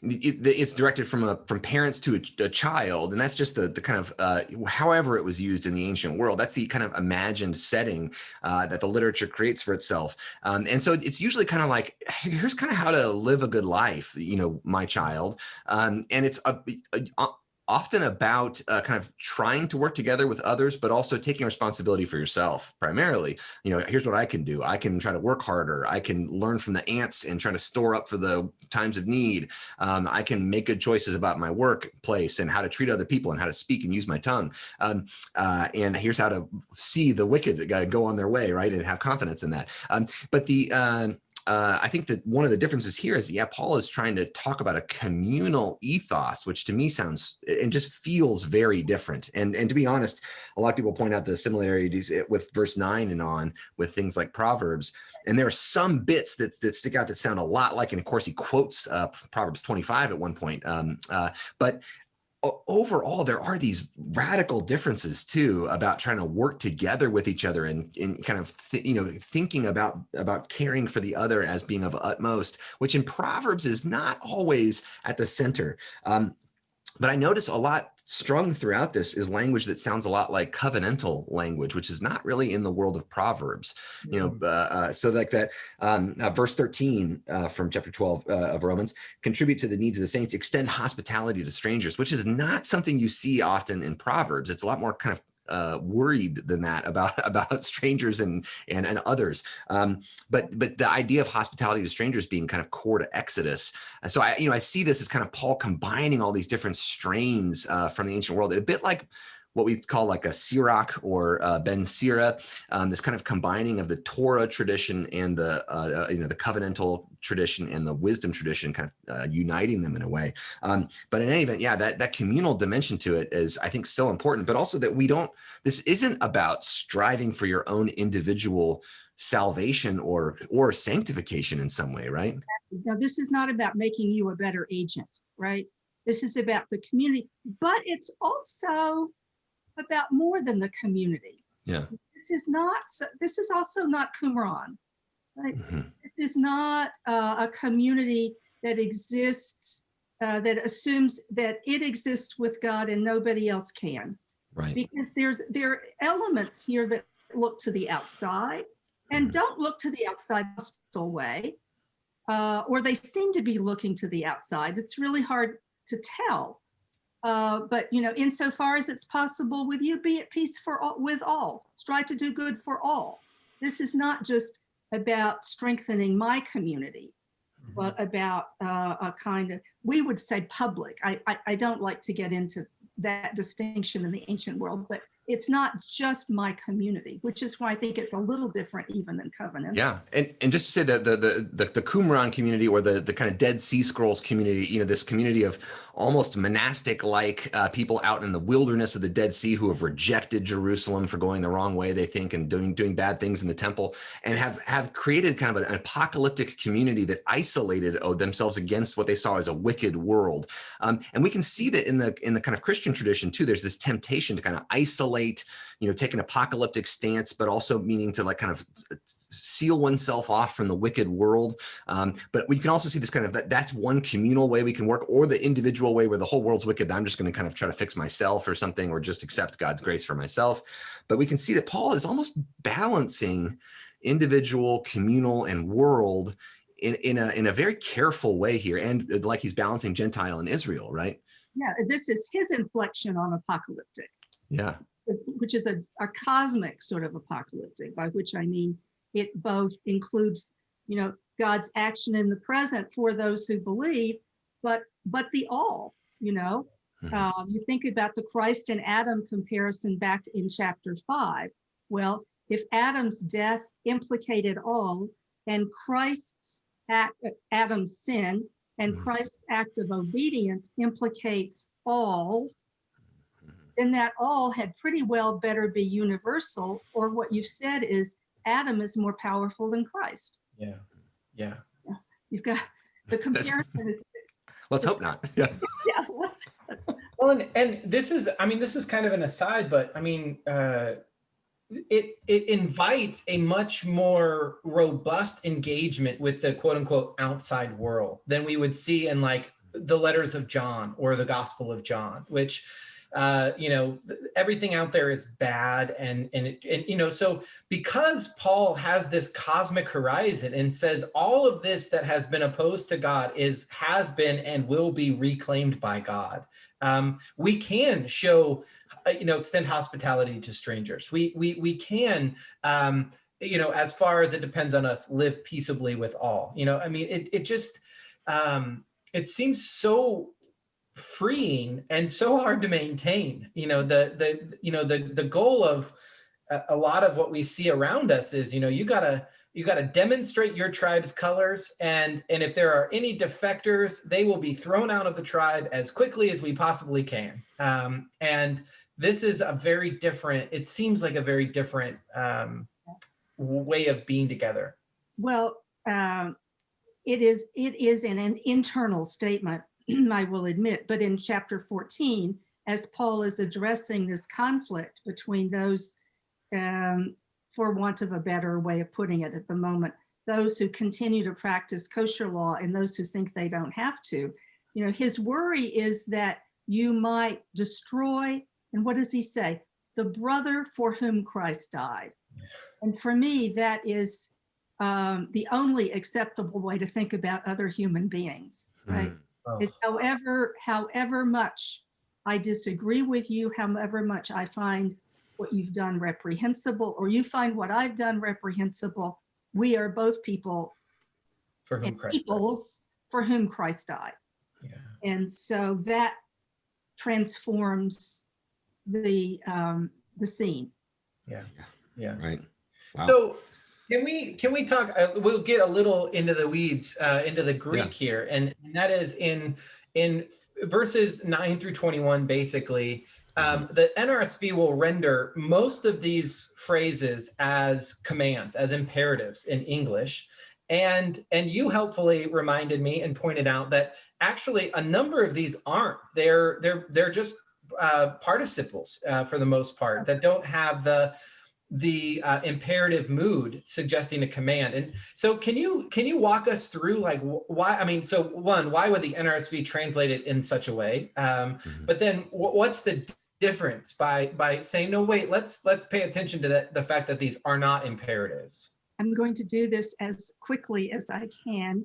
it's directed from parents to a child, and that's just the kind of however it was used in the ancient world. That's the kind of imagined setting that the literature creates for itself, and so it's usually kind of like, here's kind of how to live a good life, my child, and it's often about kind of trying to work together with others, but also taking responsibility for yourself primarily. Here's what I can do. I can try to work harder. I can learn from the ants and try to store up for the times of need. I can make good choices about my workplace and how to treat other people and how to speak and use my tongue. And here's how to see the wicked go on their way, right? And have confidence in that. But I think that one of the differences here is, Paul is trying to talk about a communal ethos, which to me sounds and just feels very different. And to be honest, a lot of people point out the similarities with verse 9 and on with things like Proverbs. And there are some bits that stick out that sound a lot like, and of course he quotes Proverbs 25 at one point. But overall, there are these radical differences too about trying to work together with each other and kind of thinking about caring for the other as being of utmost, which in Proverbs is not always at the center. But I notice a lot strung throughout this is language that sounds a lot like covenantal language, which is not really in the world of Proverbs. So like that verse 13 from chapter 12 of Romans, contribute to the needs of the saints, extend hospitality to strangers, which is not something you see often in Proverbs. It's a lot more kind of worried than that about strangers and others. But the idea of hospitality to strangers being kind of core to Exodus. So I see this as kind of Paul combining all these different strains from the ancient world, a bit like what we call like a Sirach or Ben Sira, this kind of combining of the Torah tradition and the covenantal tradition and the wisdom tradition, kind of uniting them in a way. But in any event, that communal dimension to it is, I think, so important. But also that this isn't about striving for your own individual salvation or sanctification in some way, right? Now, this is not about making you a better agent, right? This is about the community, but it's also about more than the community. Yeah. This is also not Qumran, right? Mm-hmm. This is not a community that exists, that assumes that it exists with God and nobody else can. Right. Because there are elements here that look to the outside and don't look to the outside hostile way, or they seem to be looking to the outside. It's really hard to tell. But, insofar as it's possible with you, be at peace with all. Strive to do good for all. This is not just about strengthening my community, but about a kind of, we would say public. I don't like to get into that distinction in the ancient world, but it's not just my community, which is why I think it's a little different even than covenant. Yeah, and just to say that the Qumran community, or the kind of Dead Sea Scrolls community, this community of almost monastic-like people out in the wilderness of the Dead Sea who have rejected Jerusalem for going the wrong way, they think, and doing bad things in the temple, and have created kind of an apocalyptic community that isolated themselves against what they saw as a wicked world. And we can see that in the kind of Christian tradition too. There's this temptation to kind of isolate, take an apocalyptic stance, but also meaning to like kind of seal oneself off from the wicked world. But we can also see this kind of, that's one communal way we can work, or the individual way where the whole world's wicked and I'm just going to kind of try to fix myself or something, or just accept God's grace for myself. But we can see that Paul is almost balancing individual, communal, and world in a very careful way here, and like he's balancing Gentile and Israel, right? Yeah, this is his inflection on apocalyptic. Yeah. Which is a cosmic sort of apocalyptic, by which I mean it both includes, God's action in the present for those who believe, but the all, You think about the Christ and Adam comparison back in chapter 5. Well, if Adam's death implicated all, and Adam's sin and Christ's act of obedience implicates all, then that all had pretty well better be universal, or what you've said is Adam is more powerful than Christ. Yeah. You've got the comparison is. Let's hope not. Yeah. Yeah. Well, and this is kind of an aside, but it invites a much more robust engagement with the quote unquote outside world than we would see in like the letters of John or the Gospel of John, which everything out there is bad. And so because Paul has this cosmic horizon and says all of this that has been opposed to God has been and will be reclaimed by God, we can show, extend hospitality to strangers. We can, as far as it depends on us, live peaceably with all. It seems so freeing and so hard to maintain. The goal of a lot of what we see around us is, you gotta demonstrate your tribe's colors, and if there are any defectors, they will be thrown out of the tribe as quickly as we possibly can. And this is it seems like a very different way of being together. Well, it is an internal statement, I will admit, but in chapter 14, as Paul is addressing this conflict between those, for want of a better way of putting it at the moment, those who continue to practice kosher law and those who think they don't have to, his worry is that you might destroy, and what does he say? The brother for whom Christ died. And for me, that is the only acceptable way to think about other human beings, right? Is however much I disagree with you, however much I find what you've done reprehensible, or you find what I've done reprehensible, we are both people for whom Christ died. Yeah. And so that transforms the scene. Yeah. Right. Wow. So can we talk? We'll get a little into the weeds, into the Greek here, and that is in verses 9 through 21. Basically, the NRSV will render most of these phrases as commands, as imperatives in English, and you helpfully reminded me and pointed out that actually a number of these aren't. They're just participles for the most part that don't have the imperative mood suggesting a command. And so can you walk us through like why? So one, why would the NRSV translate it in such a way? But then what's the difference by saying, no, wait, let's pay attention to the fact that these are not imperatives? I'm going to do this as quickly as I can.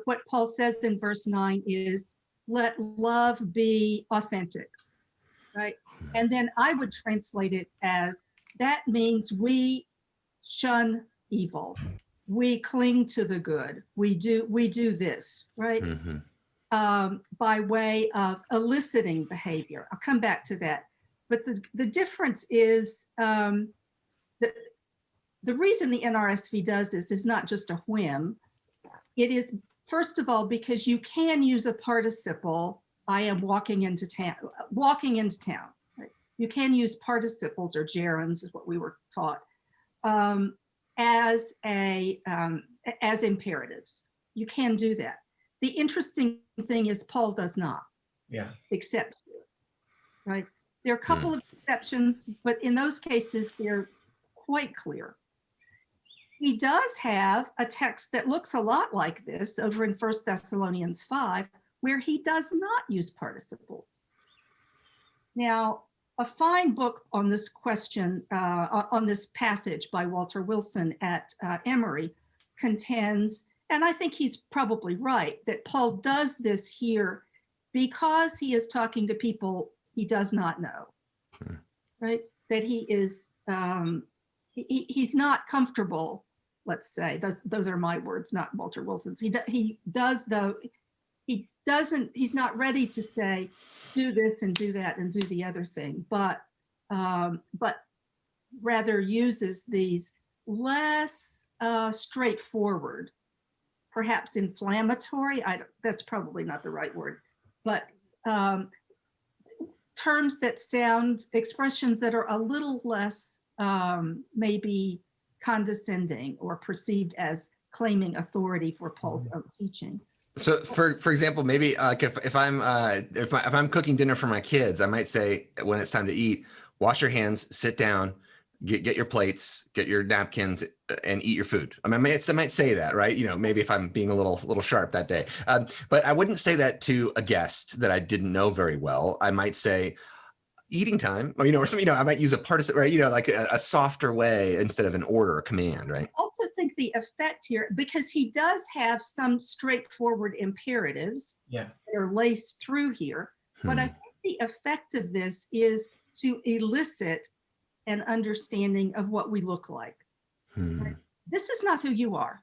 What Paul says in verse 9 is, let love be authentic, right? And then I would translate it as, that means we shun evil. We cling to the good. We do this, right? By way of eliciting behavior. I'll come back to that. But the difference is, the reason the NRSV does this is not just a whim. It is, first of all, because you can use a participle. I am walking into town. Walking into town. Right? You can use participles, or gerunds, is what we were taught, as imperatives. You can do that. The interesting thing is Paul does not. Yeah. Except, right? There are a couple of exceptions, but in those cases, they're quite clear. He does have a text that looks a lot like this over in 1 Thessalonians 5, where he does not use participles. Now, a fine book on this question, on this passage by Walter Wilson at Emory, contends, and I think he's probably right, that Paul does this here because he is talking to people he does not know, right? That he is, he's not comfortable, let's say, those are my words, not Walter Wilson's. He does, though, he's not ready to say, do this and do that and do the other thing, but rather uses these less straightforward, perhaps inflammatory, that's probably not the right word, but terms that sound, expressions that are a little less maybe condescending or perceived as claiming authority for Paul's own teaching. So, for example, maybe if I'm cooking dinner for my kids, I might say, when it's time to eat, wash your hands, sit down, get your plates, get your napkins, and eat your food. I mean, I might say that, right? Maybe if I'm being a little sharp that day. But I wouldn't say that to a guest that I didn't know very well. I might say, eating time, or something. I might use a participle, right? Like a softer way instead of an order or command, right? I also think the effect here, because he does have some straightforward imperatives that are laced through here, but I think the effect of this is to elicit an understanding of what we look like. Right? This is not who you are.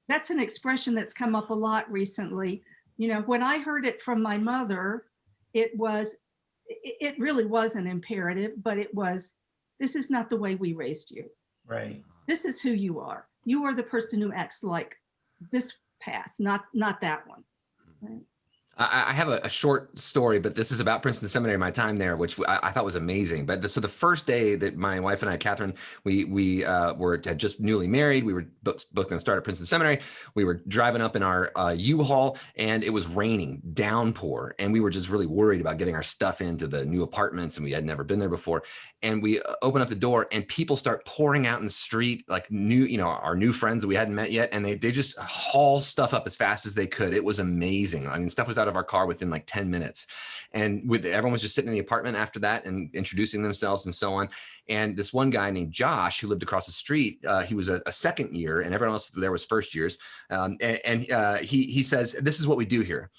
That's an expression that's come up a lot recently. When I heard it from my mother, it really was an imperative, but it was, this is not the way we raised you. Right. This is who you are. You are the person who acts like this path, not that one. Right? I have a short story, but this is about Princeton Seminary, my time there, which I thought was amazing. But so the first day that my wife and I, Catherine, we had just newly married. We were both going to start at Princeton Seminary. We were driving up in our U-Haul, and it was raining, downpour, and we were just really worried about getting our stuff into the new apartments, and we had never been there before. And we open up the door, and people start pouring out in the street, like our new friends that we hadn't met yet, and they just haul stuff up as fast as they could. It was amazing. I mean, stuff was out of our car within like 10 minutes. And everyone was just sitting in the apartment after that and introducing themselves and so on. And this one guy named Josh, who lived across the street, he was a second year, and everyone else there was first years. He says, this is what we do here.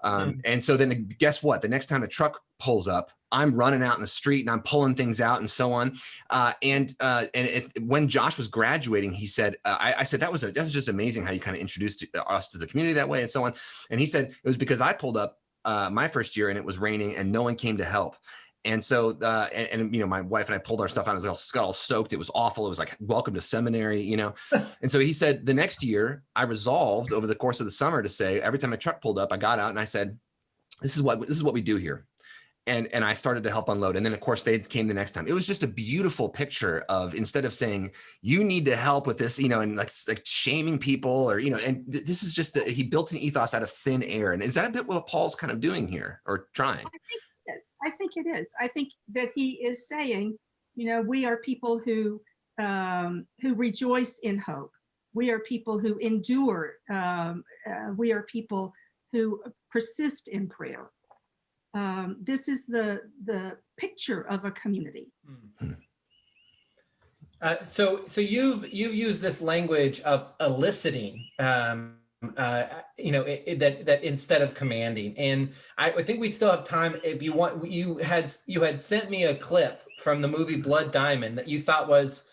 And so then guess what? The next time a truck pulls up, I'm running out in the street and I'm pulling things out and so on. When Josh was graduating, he said, I said, that was just amazing how you kind of introduced us to the community that way and so on. And he said, it was because I pulled up my first year and it was raining and no one came to help. And so, my wife and I pulled our stuff out. It was all soaked. It was awful. It was like, welcome to seminary, And so he said, the next year I resolved over the course of the summer to say, every time a truck pulled up, I got out and I said, this is what we do here. And I started to help unload. And then of course they came the next time. It was just a beautiful picture of, instead of saying, you need to help with this, and like shaming people or, and this is just he built an ethos out of thin air. And is that a bit what Paul's kind of doing here or trying? I think it is. I think that he is saying, we are people who rejoice in hope. We are people who endure. We are people who persist in prayer. This is the picture of a community. So you've used this language of eliciting that instead of commanding. And I think we still have time. If you want, you had sent me a clip from the movie Blood Diamond that you thought was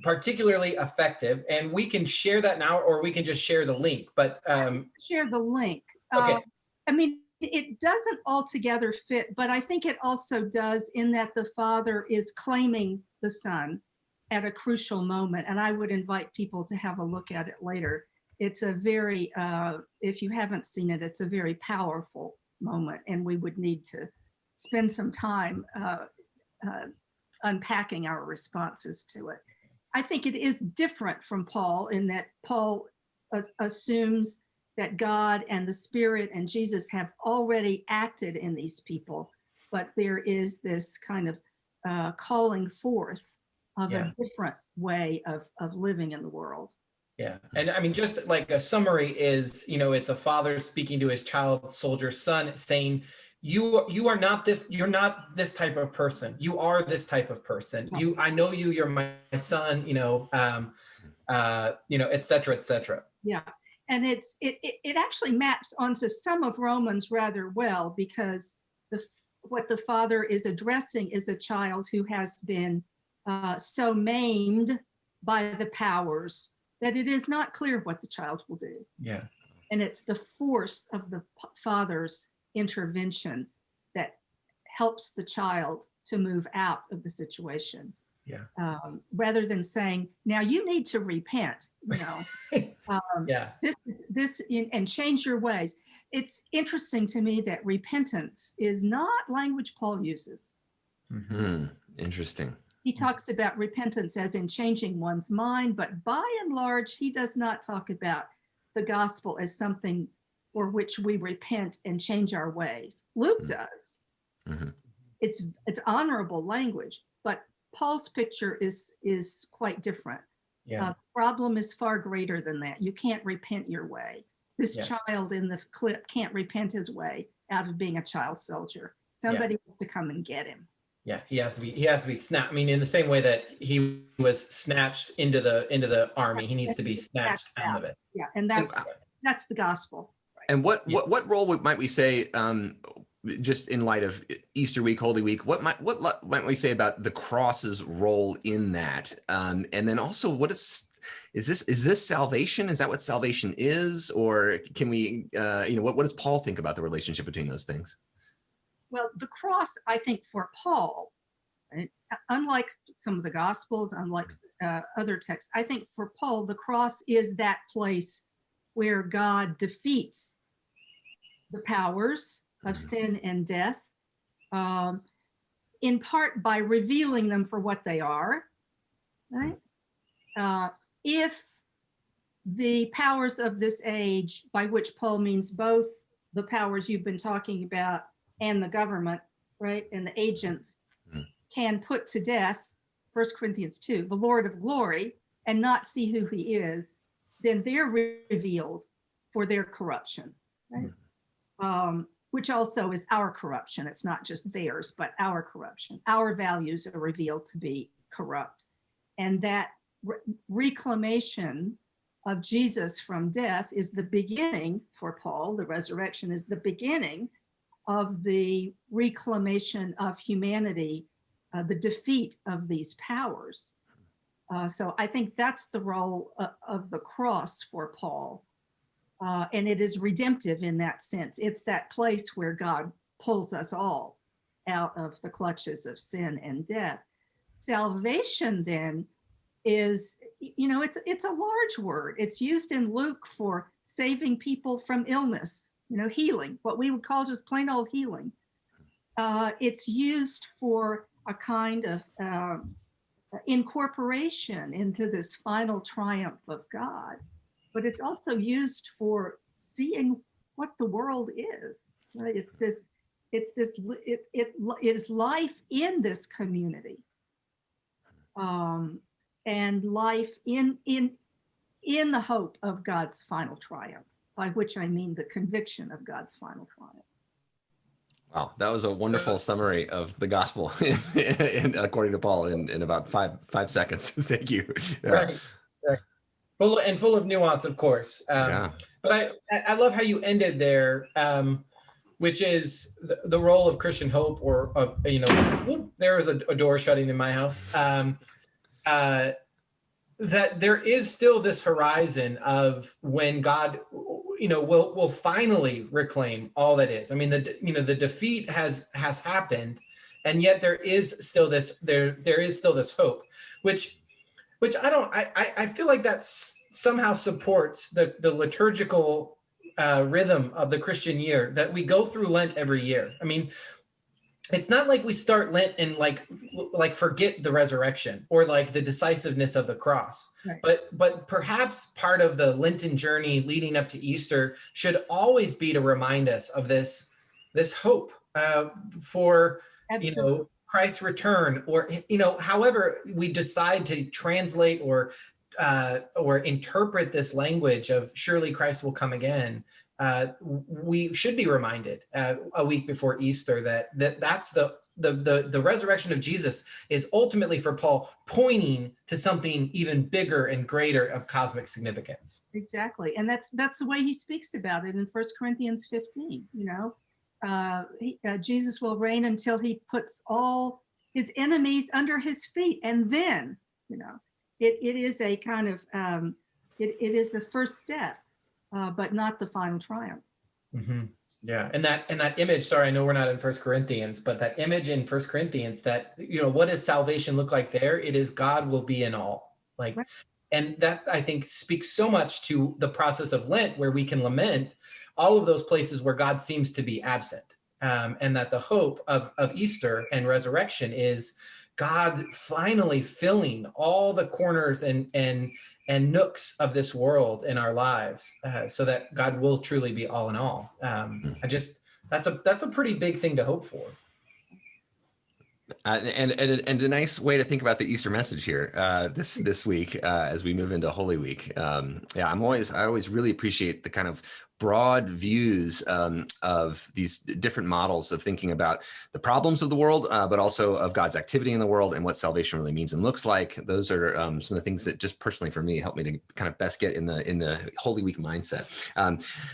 particularly effective, and we can share that now, or we can just share the link. But share the link. Okay. I mean, it doesn't altogether fit, but I think it also does, in that the Father is claiming the Son at a crucial moment. And I would invite people to have a look at it later. It's a very, if you haven't seen it, it's a very powerful moment, and we would need to spend some time unpacking our responses to it. I think it is different from Paul, in that Paul assumes that God and the Spirit and Jesus have already acted in these people, but there is this kind of calling forth of a different way of living in the world. Yeah. And I mean, just like a summary is, it's a father speaking to his child soldier son, saying, you are not this, you're not this type of person. You are this type of person. I know you, you're my son, et cetera, et cetera. Yeah. And it actually maps onto some of Romans rather well, because what the Father is addressing is a child who has been so maimed by the powers that it is not clear what the child will do. Yeah. And it's the force of the Father's intervention that helps the child to move out of the situation. Yeah. Rather than saying, now you need to repent, and change your ways. It's interesting to me that repentance is not language Paul uses. Mm-hmm. Interesting. He talks about repentance as in changing one's mind, but by and large, he does not talk about the gospel as something for which we repent and change our ways. Luke does. Mm-hmm. It's honorable language, but Paul's picture is quite different. Yeah. The problem is far greater than that. You can't repent your way. This child in the clip can't repent his way out of being a child soldier. Somebody has to come and get him. Yeah, he has to be snapped. I mean, in the same way that he was snatched into the army, he needs to be snatched out of it. Yeah, and that's the gospel. And what role might we say, just in light of Easter week, Holy Week, what might we say about the cross's role in that? And then also, is this salvation? Is that what salvation is? Or can we, what does Paul think about the relationship between those things? Well, the cross, I think, for Paul, unlike some of the Gospels, unlike other texts, I think for Paul, the cross is that place where God defeats the powers of sin and death, in part by revealing them for what they are, right? If the powers of this age, by which Paul means both the powers you've been talking about and the government, right, and the agents, can put to death, 1 Corinthians 2, the Lord of glory, and not see who he is, then they're revealed for their corruption, right? Which also is our corruption. It's not just theirs, but our corruption. Our values are revealed to be corrupt. And that reclamation of Jesus from death is the beginning for Paul. The resurrection is the beginning of the reclamation of humanity, the defeat of these powers. So I think that's the role of the cross for Paul. And it is redemptive in that sense. It's that place where God pulls us all out of the clutches of sin and death. Salvation then is, it's a large word. It's used in Luke for saving people from illness, healing, what we would call just plain old healing. It's used for a kind of incorporation into this final triumph of God. But it's also used for seeing what the world is, right? It is life in this community, and life in the hope of God's final triumph, by which I mean the conviction of God's final triumph. Wow, that was a wonderful summary of the gospel, according to Paul, in about five seconds. Thank you. Right. Full of nuance, of course. But I love how you ended there, which is the role of Christian hope, or there was a door shutting in my house. That there is still this horizon of when God, will finally reclaim all that is. I mean, the defeat has happened, and yet there is still this hope, which I feel like that somehow supports the liturgical rhythm of the Christian year, that we go through Lent every year. I mean, it's not like we start Lent and like forget the resurrection or like the decisiveness of the cross. Right. But perhaps part of the Lenten journey leading up to Easter should always be to remind us of this hope for Absolutely. Christ's return, or however we decide to translate or interpret this language of surely Christ will come again. We should be reminded a week before Easter that's the resurrection of Jesus is ultimately, for Paul, pointing to something even bigger and greater of cosmic significance. Exactly, and that's the way he speaks about it in 1 Corinthians 15. Jesus will reign until he puts all his enemies under his feet, and then it is a kind of it is the first step. But not the final triumph. Mm-hmm. Yeah, and that image. Sorry, I know we're not in 1 Corinthians, but that image in 1 Corinthians, that what does salvation look like there? It is God will be in all. Right. And that, I think, speaks so much to the process of Lent, where we can lament all of those places where God seems to be absent, and that the hope of Easter and resurrection is God finally filling all the corners and nooks of this world in our lives, so that God will truly be all in all. That's a pretty big thing to hope for. And a nice way to think about the Easter message here this week as we move into Holy Week. I always really appreciate the kind of broad views of these different models of thinking about the problems of the world, but also of God's activity in the world and what salvation really means and looks like. Those are some of the things that just personally for me help me to kind of best get in the Holy Week mindset.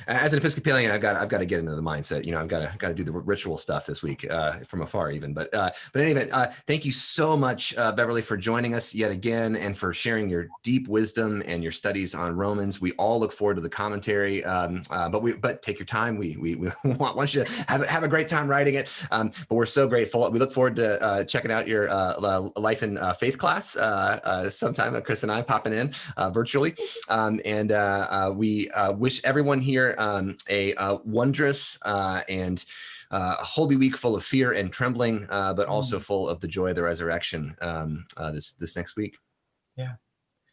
As an Episcopalian, I've got to get into the mindset. I've got to do the ritual stuff this week from afar even. But in any event, thank you so much, Beverly, for joining us yet again and for sharing your deep wisdom and your studies on Romans. We all look forward to the commentary. But take your time. We want you to have a great time writing it. But we're so grateful. We look forward to checking out your life and faith class sometime. Chris and I popping in virtually. We wish everyone here a wondrous and Holy Week full of fear and trembling, but also full of the joy of the resurrection this next week. Yeah.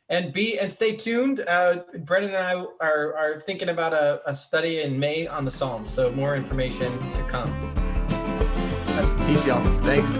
And stay tuned. Brennan and I are thinking about a study in May on the Psalms, so more information to come. Peace, y'all. Thanks.